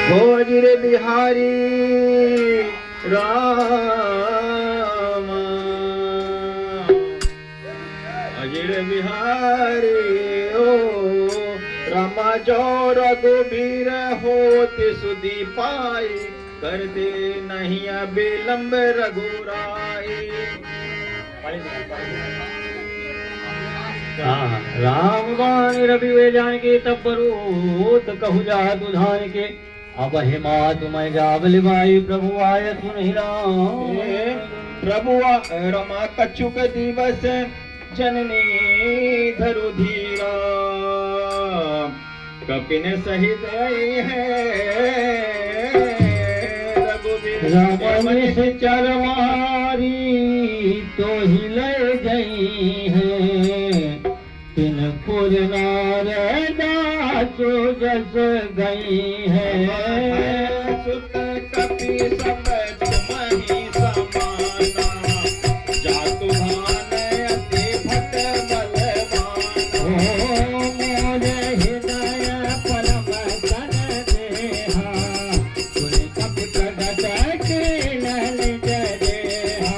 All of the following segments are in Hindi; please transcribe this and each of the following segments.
खोजिर बिहारी राम अजिर बिहारी ओ रामा जो रघुबीर होते सुधी पाई करते नहीं विलंब रघुराई। राम बाण रवि वे जान के तब बरूत कहु जा दुधान के अब हिमा तुम्हें जावल भाई प्रभु आय सुन राम प्रभु रमा कछुक दिवस जननी धरु धीरा कपिन सहित आई है रघुवीर से चरवारी तो ही ले गई है तिन पुर नार दाचो जस गई है सुत कपि सब तुम्हि समाना जातु धान अति भट बलवाना मोर हृदय परम सन देहा सुन कपि प्रगट कीनल जरेहा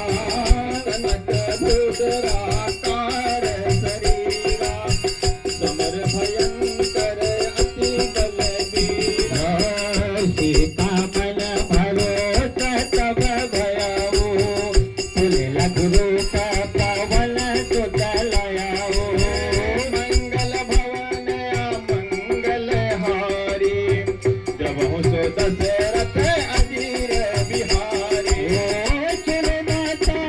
कनक भूषराकार शरीरा समर भयंकर अति बलबीरा सीता मन भरोस तब भयाओ तुल लघु रूप पवन सुत लयाओ मंगल भवन मंगल हारी जब सो दशरथ अजीर बिहारी चिर माता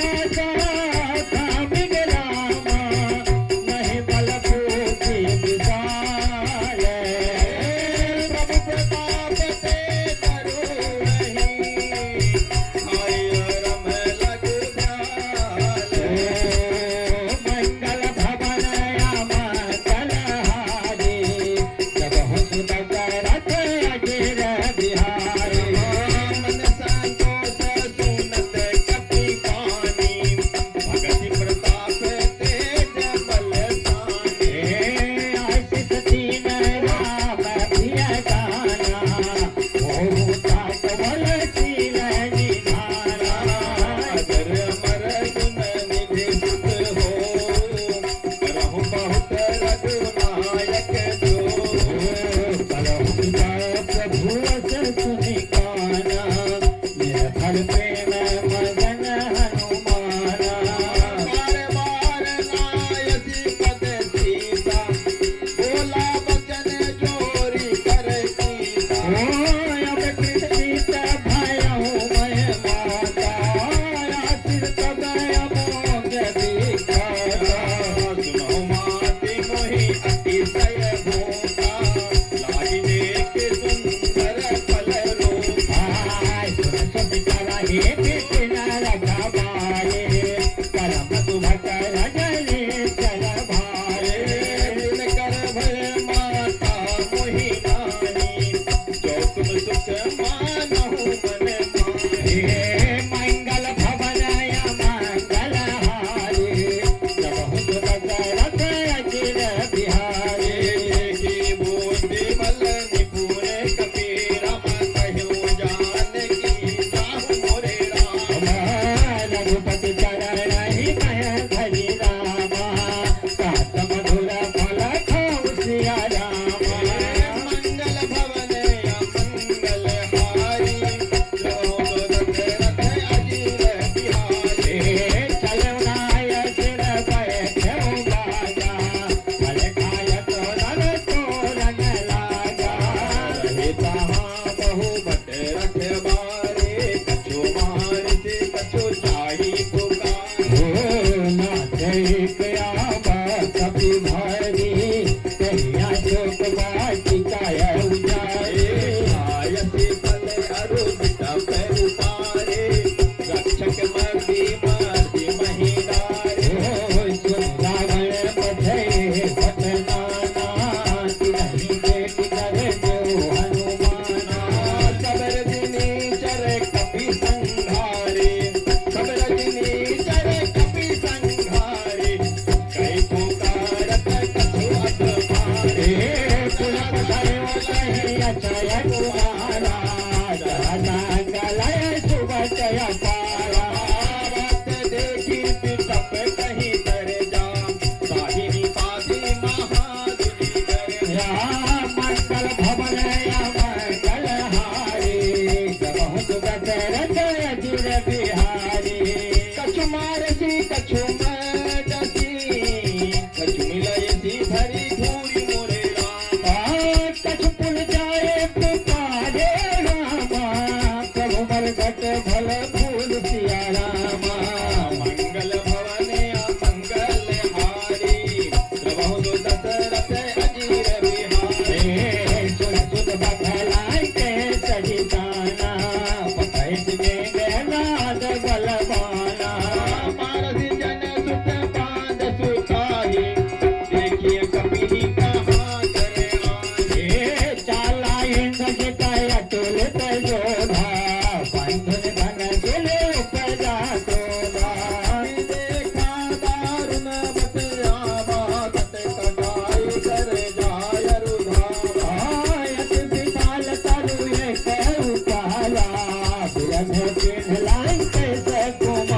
का बिगरामा नहीं बल भूति विशाल प्रभु प्रताप से करो नहीं आय रम लग ध्यान मंगल भवन मंगल हारी जब हो दशरथ अजीर बिहारी मन संतोष सुनत कपि कानी भगति प्रताप तेज बलसानी आशिष दीन राम प्रिय गाना हो तात बल शील निधाना अगर अमर गुण निधि सुत हो करहु बहुत रघुनायक जो करहु जय प्रभु वचन सुनि काना निर्भर प्रेम मगन हनुमाना बार बार नायसी पद सीता बोला वचन जोरी कर सीता अब कृत भयउ मैं माता आशीर तब अमोघ विखाता सुनहु माति मोहि अतिशय भूता लागी देख सुंदर फल रूपा सुन सब करा हे कृष्ण रघुबारे करम तुम कर जले चल भारे दिल कर भय माता मोहि नानी जो तुम सुख मानहु मन माहे मंगल भवन मंगल हारी जब हो दशरथ अजिर बिहारी की बुद्धि बल निपुण कपीरम कहु जानकी जाहु मोरे राम रघुपति चरण ही कह धरि रामा कात मधुर फल खाऊ सिया रामा मंगल भवन मंगल हारी जो दशरथ अजीर बिहारी चलो नाय सिर बैठो बाजा फल खाय तो नर तोरन लागा रहे तहाँ बहु बट रखवारे कछु मार से कछु चाही पुकार नाथ एक आवा कपि भारी कहिया चोक बाटी काय उजारे आयसी फल अरु बिटा पैरु पारे रक्षक मर्दी मर्दी महिलारे सुन रावण बधे भटनाना तिन्हि बेटी करे जो हनुमाना सब रजनी चर कपि संघारे सब रजनी चर कपि संघारे कई पुकारत कछु अत मारे पुलक धरो कहि अचय कुमारा राम